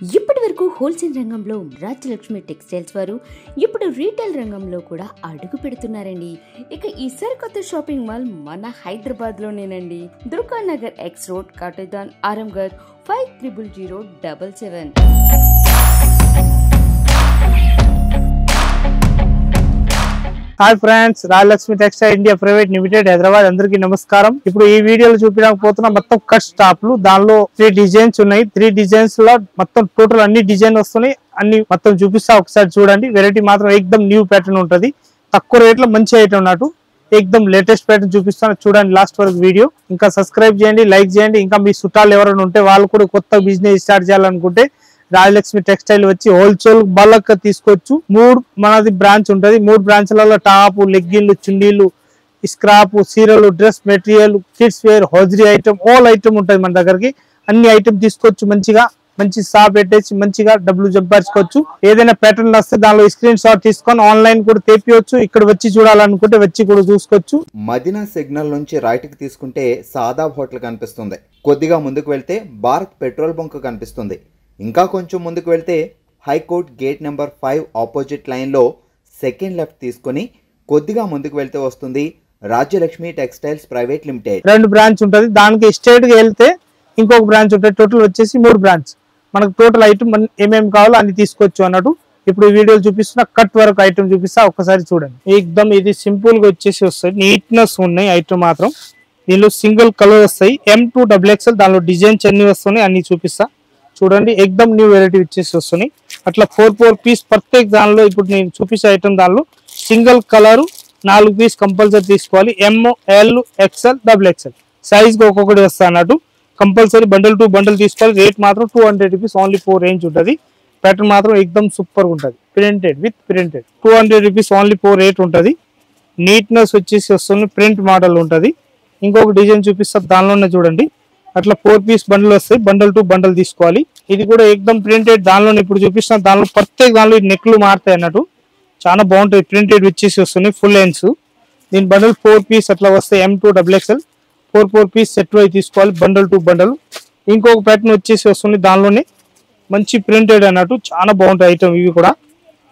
ఇప్పటి వరకు హోల్సేల్ రంగంలో రాజ్యలక్ష్మి టెక్స్టైల్స్ వారు ఇప్పుడు రీటైల్ రంగంలో కూడా అడుగు పెడుతున్నారండి. ఇక ఈ సరికొత్త షాపింగ్ మాల్ మన హైదరాబాద్ లోనేనండి. Durga Nagar X road, Katedan, Aramghar 500077. Hi friends, Rajalakshmi textile India private limited Hyderabad. అందరికీ నమస్కారం. ఇప్పుడు ఈ వీడియోలో చూపించకపోతున్నా మొత్తం కట్ స్టాప్లు. దానిలో 3 డిజైన్స్ ఉన్నాయి. 3 డిజైన్స్ లో మొత్తం టోటల్ అన్ని డిజైన్ వస్తున్నాయి. అన్ని మొత్తం చూపిస్తా, ఒకసారి చూడండి. వెరైటీ మాత్రం ఎక్దమ్ న్యూ ప్యాటర్న్ ఉంటది. తక్కువ రేట్ లో మంచి ఐటమ్ ఉన్నట్టు ఎక్దమ్ లేటెస్ట్ ప్యాటర్న్ చూపిస్తాను. చూడండి లాస్ట్ వరకు వీడియో. ఇంకా సబ్స్క్రైబ్ చేయండి, లైక్ చేయండి. ఇంకా మీ చుట్టాలు ఎవరైనా ఉంటే వాళ్ళు కూడా కొత్త బిజినెస్ స్టార్ట్ చేయాలనుకుంటే రాజలక్ష్మి టెక్స్టైల్ వచ్చి హోల్సేల్ బల్క్ తీసుకోవచ్చు. 3 మనది బ్రాంచ్ ఉంటది. 3 బ్రాంచ్లలో టాప్, లెగ్గిన్లు, చున్నీలు, స్క్రాప్, చీరలు, dress material, kids wear, hosiery item, all item ఉంటది మన దగ్గరికి. అన్ని ఐటమ్ తీసుకోవచ్చు. మంచిగా మంచి షాప్ పెట్టేసి మంచిగా డబ్బులు సంపాదించుకోవచ్చు. ఏదైనా ప్యాటర్న్ వస్తే దానిలో స్క్రీన్ షాట్ తీసుకొని ఆన్లైన్ కూడా తెప్పియొచ్చు. ఇక్కడ వచ్చి చూడాలనుకుంటే వచ్చి కూడా చూసుకోవచ్చు. మదీనా సిగ్నల్ నుంచి రైట్ కి తీసుకుంటే సాదాబ్ హోటల్ కనిపిస్తుంది. కొద్దిగా ముందుకు వెళ్తే భారత్ పెట్రోల్ బంక్ కనిపిస్తుంది. ఇంకా కొంచెం ముందుకు వెళ్తే హైకోర్ట్ గేట్ నెంబర్ 5 ఆపోజిట్ లైన్లో సెకండ్ లెఫ్ట్ తీసుకొని కొద్దిగా ముందుకు వెళ్తే వస్తుంది Rajyalakshmi textiles private limited. 2 branch ఉంటుంది. దానికి స్ట్రైట్ గా వెళ్తే ఇంకొక బ్రాంచ్ ఉంటుంది. టోటల్ వచ్చేసి 3 బ్రాంచ్. మనకు టోటల్ ఐటమ్ ఏమేమి కావాలో అన్ని తీసుకోవచ్చు అన్నట్టు. ఇప్పుడు ఈ వీడియోలు చూపిస్తున్నా కట్ వరకు ఐటమ్ చూపిస్తా, ఒక్కసారి చూడండి. ఎక్దమ్ ఇది సింపుల్ గా వచ్చేసి వస్తాయి. నీట్నెస్ ఉన్నాయి ఐటమ్ మాత్రం. దీనిలో సింగిల్ కలర్ వస్తాయి. M2XXL. దానిలో డిజైన్స్ అన్ని వస్తున్నాయి, అన్ని చూపిస్తా చూడండి. ఎక్దమ్ న్యూ వెరైటీ వచ్చేసి వస్తున్నాయి. అట్లా 4 పీస్ ప్రత్యేక దానిలో ఇప్పుడు నేను చూపించే ఐటమ్ దానిలో సింగిల్ కలర్ 4 పీస్ కంపల్సరీ తీసుకోవాలి. ML XL XXL సైజ్ కి ఒక్కొక్కటి వస్తా అన్నట్టు. కంపల్సరీ బండల్ టు బండల్ తీసుకోవాలి. రేట్ మాత్రం 200 రూపీస్ ఓన్లీ 4 రేంజ్ ఉంటుంది. ప్యాటర్న్ మాత్రం ఎక్దమ్ సూపర్ ఉంటుంది. Printed with printed 200 rupees only 4 rate ఉంటుంది. నీట్నెస్ వచ్చేసి వస్తుంది. ప్రింట్ మోడల్ ఉంటుంది. ఇంకొక డిజైన్ చూపిస్తా, దానిలోనే చూడండి. అట్లా 4 పీస్ బండిల్ వస్తాయి. బండల్ టు బండల్ తీసుకోవాలి. ఇది కూడా ఎక్దమ్ ప్రింటెడ్. దానిలో ఇప్పుడు చూపిస్తున్నా, దానిలో ప్రత్యేక దానిలో నెక్లు మారుతాయి అన్నట్టు. చాలా బాగుంటాయి. ప్రింటెడ్ వచ్చేసి వస్తున్నాయి ఫుల్ లెన్స్. దీని బండల్ 4 పీస్ అట్లా వస్తాయి. M2XXL 4 పీస్ సెట్ వై తీసుకోవాలి. Bundle to bundle. ఇంకొక ప్యాటర్న్ వచ్చేసి వస్తుంది. దానిలోనే మంచి ప్రింటెడ్ అన్నట్టు. చాలా బాగుంటాయి ఐటమ్ ఇవి కూడా.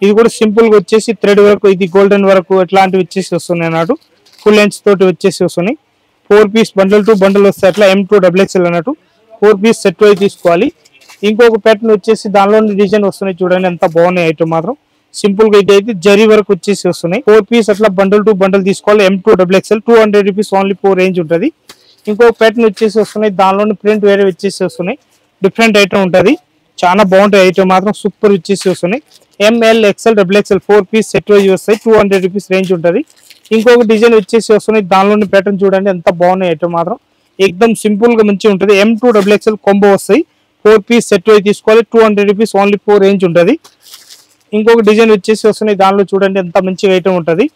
ఇది కూడా సింపుల్ గా వచ్చేసి థ్రెడ్ వరకు, ఇది గోల్డెన్ వరకు ఇట్లాంటివి వచ్చేసి వస్తున్నాయి అన్నట్టు. ఫుల్ లెన్స్ తోటి వచ్చేసి వస్తున్నాయి. 4 పీస్ బండల్ టు బండల్ వస్తాయి. అట్లా M2XXL అన్నట్టు 4 పీస్ సెట్ వై తీసుకోవాలి. ఇంకొక ప్యాటర్న్ వచ్చేసి దానిలోని డిజైన్ వస్తున్నాయి చూడండి. ఎంత బాగున్నాయి ఐటమ్ మాత్రం. సింపుల్ గా అయితే జరీ వరకు వచ్చేసి వస్తున్నాయి. 4 పీస్ అట్లా బండల్ టు బండల్ తీసుకోవాలి. M2XXL 200 రూపీస్ ఓన్లీ 4 రేంజ్ ఉంటుంది. ఇంకొక ప్యాటర్న్ వచ్చేసి వస్తున్నాయి. దానిలోని ప్రింట్ వేరే వచ్చేసి వస్తున్నాయి. డిఫరెంట్ ఐటమ్ ఉంటుంది. చాలా బాగుంటాయి ఐటమ్ మాత్రం. సూపర్ వచ్చేసి వస్తున్నాయి. ML XL XXL 4 piece set wise వస్తాయి. 200 రూపీస్ రేంజ్ ఉంటుంది. ఇంకొక డిజైన్ వచ్చేసి వస్తున్నాయి. దానిలోని ప్యాటర్న్ చూడండి ఎంత బాగున్నాయి ఐటమ్ మాత్రం. ఎక్దమ్ సింపుల్ గా మంచిగా ఉంటుంది. M2XXL కొంబో వస్తాయి. 4 పీస్ సెట్ వైజ్ తీసుకోవాలి. 200 రూపీస్ ఓన్లీ 4 రేంజ్ ఉంటుంది. ఇంకొక డిజైన్ వచ్చేసి వస్తున్నాయి. దానిలో చూడండి ఎంత మంచిగా ఐటమ్ ఉంటుంది.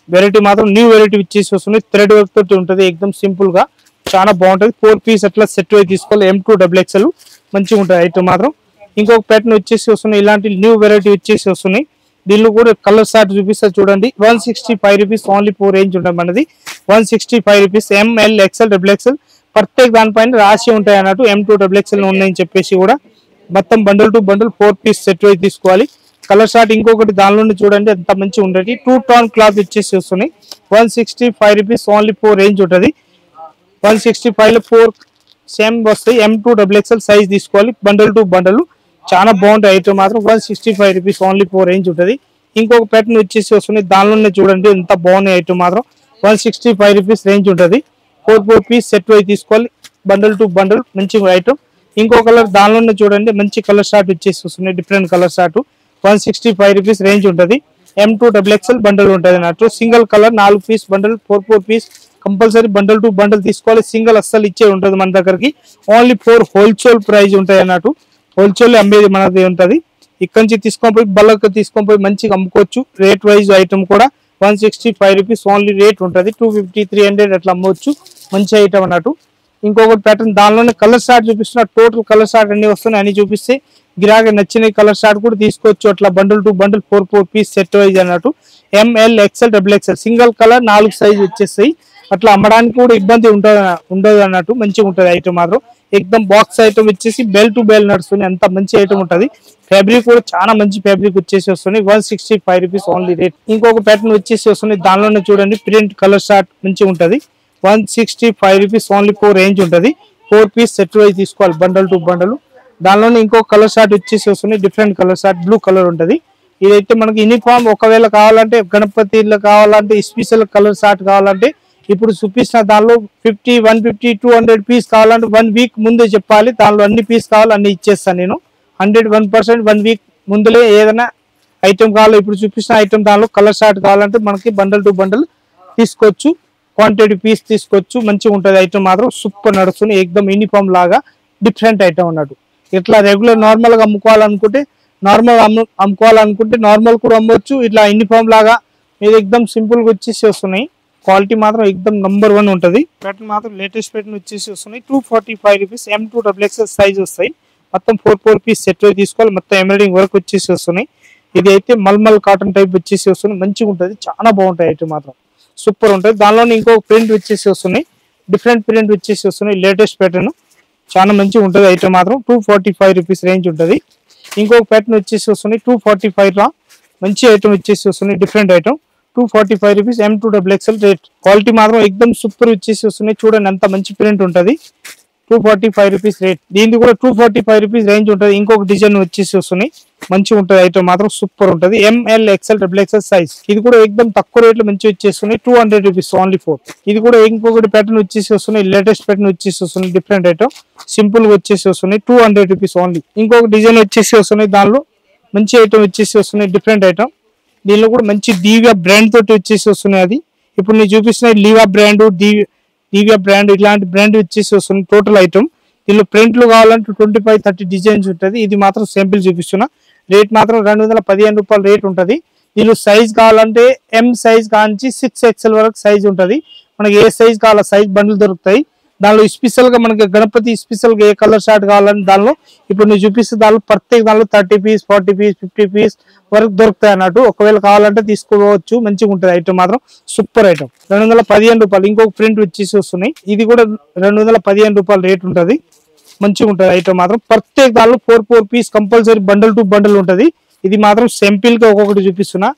వెరైటీ మాత్రం న్యూ వెరైటీ వచ్చేసి వస్తున్నాయి. థ్రెడ్ వర్క్ తోటి ఉంటుంది. ఎక్దమ్ సింపుల్ గా చాలా బాగుంటుంది. 4 పీస్ అట్లా సెట్ వైజ్ తీసుకోవాలి. M2XXL మంచిగా ఉంటుంది ఐటమ్ మాత్రం. ఇంకొక ప్యాటర్న్ వచ్చేసి వస్తున్నాయి. ఇలాంటి న్యూ వెరైటీ వచ్చేసి వస్తున్నాయి. దీనిలో కూడా కలర్ షార్ట్ చూపిస్తా చూడండి. 165 రూపీస్ ఓన్లీ 4 రేంజ్ ఉంటుంది మనది. 165 రూపీస్ ML XL XXL ప్రత్యేక దానిపైన రాసి ఉంటాయి అన్నట్టు. M2XXL ఉన్నాయని చెప్పేసి కూడా మొత్తం bundle to bundle 4 piece set wise తీసుకోవాలి. కలర్ షార్ట్ ఇంకొకటి దానిలోనే చూడండి ఎంత మంచిగా ఉంటుంది. 2 టోన్ క్లాత్ వచ్చేసి వస్తున్నాయి. 165 రూపీస్ ఓన్లీ 4 రేంజ్ ఉంటుంది. 165 లో 4 సేమ్ వస్తాయి. M2XXL సైజ్ తీసుకోవాలి. బండల్ టు బండల్ చాలా బాగుంటాయి ఐటమ్ మాత్రం. 165 రూపీస్ ఓన్లీ 4 రేంజ్ ఉంటుంది. ఇంకొక ప్యాటర్న్ వచ్చేసి వస్తున్నాయి. దానిలోనే చూడండి ఎంత బాగున్నాయి ఐటమ్ మాత్రం. 165 రూపీస్ రేంజ్ ఉంటుంది. 4 పీస్ సెట్ వై తీసుకోవాలి. బండల్ టు బండల్ మంచిగా ఐటమ్. ఇంకో కలర్ దానిలోనే చూడండి మంచి కలర్ షార్ట్ వచ్చేసి వస్తున్నాయి. Different colour short 165 rupees range ఉంటుంది. M2XXL బండల్ ఉంటుంది అన్నట్టు. Single colour 4 piece bundle 4 piece compulsory bundle to bundle తీసుకోవాలి. సింగిల్ అస్సలు ఇచ్చే ఉంటుంది మన దగ్గరికి. ఓన్లీ 4 హోల్సేల్ ప్రైజ్ ఉంటాయి అన్నట్టు. హోల్సేల్ అమ్మేది మనది ఉంటుంది. ఇక్కడ నుంచి తీసుకొని పోయి బల్క్ తీసుకొని పోయి మంచిగా అమ్ముకోవచ్చు. రేట్ వైజ్ ఐటమ్ కూడా 165 రూపీస్ ఓన్లీ రేట్ ఉంటుంది. 250 300 అట్లా అమ్మవచ్చు. మంచి ఐటమ్ అన్నట్టు. ఇంకొకటి ప్యాటర్న్ దానిలోనే కలర్ షార్ట్ చూపిస్తున్నా. టోటల్ కలర్ షార్ట్ అన్ని వస్తున్నాయి. అన్ని చూపిస్తే గిరాగా నచ్చిన కలర్ షార్ట్ కూడా తీసుకోవచ్చు. అట్లా bundle to bundle 4 piece set wise అన్నట్టు. ML XL XXL single colour 4 size వచ్చేస్తాయి. అట్లా అమ్మడానికి కూడా ఇబ్బంది ఉండదు అన్నట్టు. మంచిగా ఉంటుంది ఐటమ్ మాత్రం. ఎక్దమ్ బాక్స్ ఐటమ్ వచ్చేసి బెల్ టు బెల్ నడుస్తుంది, అంత మంచి ఐటమ్ ఉంటుంది. ఫ్యాబ్రిక్ కూడా చాలా మంచి ఫ్యాబ్రిక్ వచ్చేసి వస్తుంది. 165 రూపీస్ ఓన్లీ రేట్. ఇంకొక ప్యాటర్న్ వచ్చేసి వస్తుంది, దానిలోనే చూడండి ప్రింట్ కలర్ షార్ట్ మంచిగా ఉంటుంది. 165 రూపీస్ ఓన్లీ 4 రేంజ్ ఉంటుంది. 4 పీస్ సెట్ వైజ్ తీసుకోవాలి, బండల్ టు బండల్. దానిలోనే ఇంకొక కలర్ షార్ట్ వచ్చేసి వస్తుంది, different colour short blue colour ఉంటుంది. ఇదైతే మనకి యూనిఫామ్ ఒకవేళ కావాలంటే గణపతిలో కావాలంటే స్పెషల్ కలర్ షార్ట్ కావాలంటే ఇప్పుడు చూపించిన దానిలో 50, 150, 200 పీస్ కావాలంటే 1 వీక్ ముందే చెప్పాలి. దానిలో అన్ని పీస్ కావాలి అన్ని ఇచ్చేస్తాను నేను. 101% 1 వీక్ ముందులే ఏదైనా ఐటమ్ కావాలి. ఇప్పుడు చూపించిన ఐటమ్ దానిలో కలర్ షార్ట్ కావాలంటే మనకి బండల్ టు బండల్ తీసుకోవచ్చు, క్వాంటిటీ పీస్ తీసుకోవచ్చు. మంచిగా ఉంటుంది ఐటమ్, మాత్రం సూపర్ నడుస్తుంది. ఎక్దమ్ యూనిఫామ్ లాగా డిఫరెంట్ ఐటమ్ అన్నట్టు. ఇట్లా రెగ్యులర్ నార్మల్ గా అమ్ముకోవాలనుకుంటే నార్మల్ కూడా అమ్మవచ్చు. ఇట్లా యూనిఫామ్ లాగా ఇది ఎక్దమ్ సింపుల్ గా వచ్చేసి వస్తున్నాయి. క్వాలిటీ మాత్రం ఎక్దమ్ నంబర్ 1 ఉంటుంది. ప్యాటర్న్ మాత్రం లేటెస్ట్ ప్యాటర్న్ వచ్చేసి వస్తున్నాయి. 245 రూపీస్ M2 XXL సైజ్ వస్తాయి. మొత్తం 4 పీస్ సెట్ తీసుకోవాలి. మొత్తం ఎంబ్రాయిడింగ్ వర్క్ వచ్చేసి వస్తున్నాయి. ఇది అయితే మల్మల్ కాటన్ టైప్ వచ్చేసి వస్తుంది, మంచిగా ఉంటుంది, చాలా బాగుంటాయి ఐటమ్ మాత్రం సూపర్ ఉంటుంది. దానిలోనే ఇంకొక ప్రింట్ వచ్చేసి వస్తున్నాయి, డిఫరెంట్ ప్రింట్ వచ్చేసి వస్తున్నాయి. లేటెస్ట్ ప్యాటర్న్ చాలా మంచిగా ఉంటుంది ఐటమ్ మాత్రం. 245 రూపీస్ రేంజ్ ఉంటుంది. ఇంకొక ప్యాటర్న్ వచ్చేసి వస్తున్నాయి 245 లా మంచి ఐటమ్ వచ్చేసి వస్తున్నాయి, different item. 245 rupees M2 XXL rate. Quality మాత్రం ఎక్దమ్ సూపర్ వచ్చేసి వస్తున్నాయి. చూడండి ఎంత మంచి ప్రింట్ ఉంటుంది. 245 రూపీస్ రేట్. దీనికి కూడా 245 రూపీస్ రేంజ్ ఉంటుంది. ఇంకొక డిజైన్ వచ్చేసి వస్తున్నాయి, మంచిగా ఉంటుంది ఐటమ్ మాత్రం సూపర్ ఉంటుంది. ML XL XXL size. ఇది కూడా ఎక్దమ్ తక్కువ రేట్లో మంచి వచ్చేస్తున్నాయి. 200 రూపీస్ ఓన్లీ 4. ఇది కూడా ఇంకొకటి ప్యాటర్న్ వచ్చేసి వస్తున్నాయి, లేటెస్ట్ ప్యాటర్న్ వచ్చేసి వస్తున్నాయి, డిఫరెంట్ ఐటమ్ సింపుల్ గా వచ్చేసి వస్తున్నాయి. 200 రూపీస్ ఓన్లీ. ఇంకొక డిజైన్ వచ్చేసి వస్తున్నాయి, దానిలో మంచి ఐటమ్ వచ్చేసి వస్తున్నాయి, డిఫరెంట్ ఐటమ్. దీనిలో కూడా మంచి దివ్య బ్రాండ్ తోటి వచ్చేసి వస్తున్నాయి. అది ఇప్పుడు నేను చూపిస్తున్న లివా బ్రాండ్, దివ్య బ్రాండ్, ఇలాంటి బ్రాండ్ వచ్చేసి వస్తుంది టోటల్ ఐటమ్. దీనిలో ప్రింట్లు కావాలంటే 25-30 డిజైన్స్ ఉంటుంది. ఇది మాత్రం సింపుల్ చూపిస్తున్నా. రేట్ మాత్రం 215 రూపాయలు రేట్ ఉంటుంది. దీనిలో సైజ్ కావాలంటే M సైజ్ కాంచి 6XL వరకు సైజ్ ఉంటుంది. మనకి ఏ సైజ్ కావాలో సైజ్ బండ్లు దొరుకుతాయి. దానిలో స్పెషల్ గా మనకి గణపతి స్పెషల్ గా ఏ కలర్ షార్ట్ కావాలని దానిలో ఇప్పుడు నేను చూపిస్తే దానిలో ప్రత్యేక దానిలో 30 పీస్, 40 పీస్, 50 పీస్ వరకు దొరుకుతాయి అన్నట్టు. ఒకవేళ కావాలంటే తీసుకోవచ్చు, మంచిగా ఉంటుంది ఐటమ్ మాత్రం సూపర్ ఐటమ్. 215 రూపాయలు. ఇంకొక ప్రింట్ వచ్చేసి వస్తున్నాయి, ఇది కూడా 215 రూపాయలు రేట్ ఉంటుంది, మంచిగా ఉంటుంది ఐటమ్ మాత్రం. ప్రత్యేక దానిలో 4 piece compulsory bundle to bundle ఉంటుంది. ఇది మాత్రం సింపుల్ గా ఒక్కొక్కటి చూపిస్తున్నా.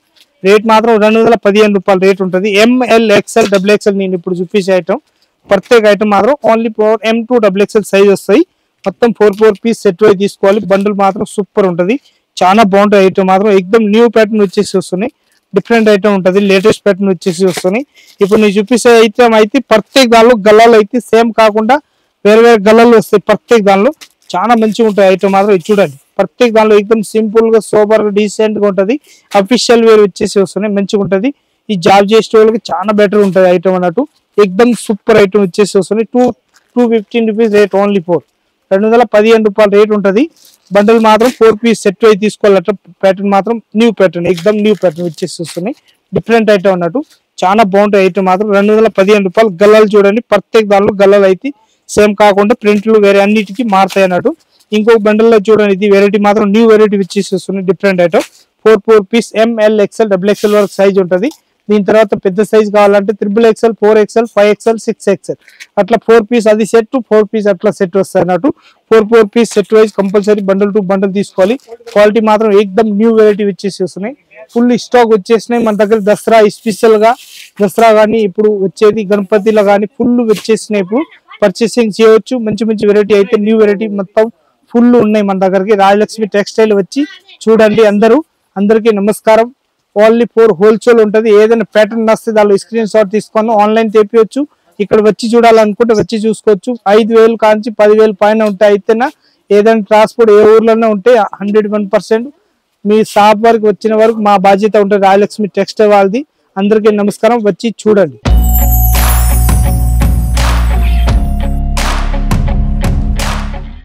రేట్ మాత్రం 215 రూపాయలు రేట్ ఉంటుంది. ML XL XXL నేను ఇప్పుడు చూపించే ఐటమ్ ప్రత్యేక ఐటమ్ మాత్రం ఓన్లీ M2 XXL సైజ్ వస్తాయి. మొత్తం 4 పీస్ సెట్ అయి తీసుకోవాలి. బండిల్ మాత్రం సూపర్ ఉంటుంది, చాలా బాగుంటుంది ఐటమ్ మాత్రం. ఎక్దమ్ న్యూ ప్యాటర్న్ వచ్చేసి వస్తున్నాయి, డిఫరెంట్ ఐటమ్ ఉంటుంది, లేటెస్ట్ ప్యాటర్న్ వచ్చేసి వస్తున్నాయి. ఇప్పుడు నేను చూపిస్తే ఐటమ్ అయితే ప్రత్యేక దానిలో గల్లాలు అయితే సేమ్ కాకుండా వేరే వేరే గల్లాలు వస్తాయి. ప్రత్యేక దానిలో చాలా మంచిగా ఉంటుంది ఐటమ్ మాత్రం. ఇది చూడండి, ప్రత్యేక దానిలో ఎక్దమ్ సింపుల్ గా సూపర్ గా డీసెంట్ గా ఉంటుంది. అఫీషియల్ వేర్ వచ్చేసి వస్తున్నాయి, మంచిగా ఉంటుంది. ఈ జాబ్ చేసే వాళ్ళకి చాలా బెటర్ ఉంటుంది ఐటమ్ అన్నట్టు. ఎక్దమ్ సూపర్ ఐటమ్ వచ్చేసి వస్తున్నాయి. 215 రూపీస్ రేట్ ఓన్లీ 4. 215 రూపాయలు రేట్ ఉంటుంది. బండల్ మాత్రం 4 పీస్ సెట్ అయి తీసుకోవాలట. ప్యాటర్న్ మాత్రం న్యూ ప్యాటర్న్, ఎక్దమ్ న్యూ ప్యాటర్న్ వచ్చేసి వస్తున్నాయి, డిఫరెంట్ ఐటమ్ అన్నట్టు. చాలా బాగుంటాయి ఐటమ్ మాత్రం. 215 రూపాయలు. గల్లాలు చూడండి, ప్రత్యేక దానిలో గల్లాలు అయితే సేమ్ కాకుండా ప్రింట్లు వేరే అన్నిటికీ మారుతాయి అన్నట్టు. ఇంకొక బండల్లో చూడండి, ఇది వెరైటీ మాత్రం న్యూ వెరైటీ వచ్చేసి వస్తున్నాయి, different item. 4 piece ML XL XXL వరకు సైజ్ ఉంటుంది. దీని తర్వాత పెద్ద సైజ్ కావాలంటే XXL, 4XL, 5XL, 6XL అట్లా 4 పీస్ అది సెట్, 4 పీస్ అట్లా సెట్ వస్తాయి అన్నట్టు. 4 piece set wise compulsory bundle to bundle తీసుకోవాలి. క్వాలిటీ మాత్రం ఎక్దమ్ న్యూ వెరైటీ వచ్చేసి వస్తున్నాయి. ఫుల్ స్టాక్ వచ్చేసినాయి మన దగ్గర. దసరా స్పెషల్ గా, దసరా కానీ ఇప్పుడు వచ్చేది గణపతిలో కానీ ఫుల్ వచ్చేసినాయి. ఇప్పుడు పర్చేసింగ్ చేయవచ్చు. మంచి మంచి వెరైటీ అయితే న్యూ వెరైటీ మొత్తం ఫుల్ ఉన్నాయి మన దగ్గరికి. రాజలక్ష్మి టెక్స్టైల్ వచ్చి చూడండి అందరూ. అందరికీ నమస్కారం. ఓన్లీ 4 హోల్సేల్ ఉంటుంది. ఏదైనా ప్యాటర్న్ వస్తే దానిలో స్క్రీన్ షాట్ తీసుకొని ఆన్లైన్ తెప్పియచ్చు. ఇక్కడ వచ్చి చూడాలనుకుంటే వచ్చి చూసుకోవచ్చు. 5,000 కాంచి 10,000 పైన ఉంటాయి. అయితేనా ఏదైనా ట్రాన్స్పోర్ట్ ఏ ఊర్లోనే ఉంటే 101% మీ షాప్ వరకు వచ్చిన వరకు మా బాధ్యత ఉంటుంది. రాజలక్ష్మి టెక్స్టైల్ వాళ్ళది. అందరికీ నమస్కారం, వచ్చి చూడండి.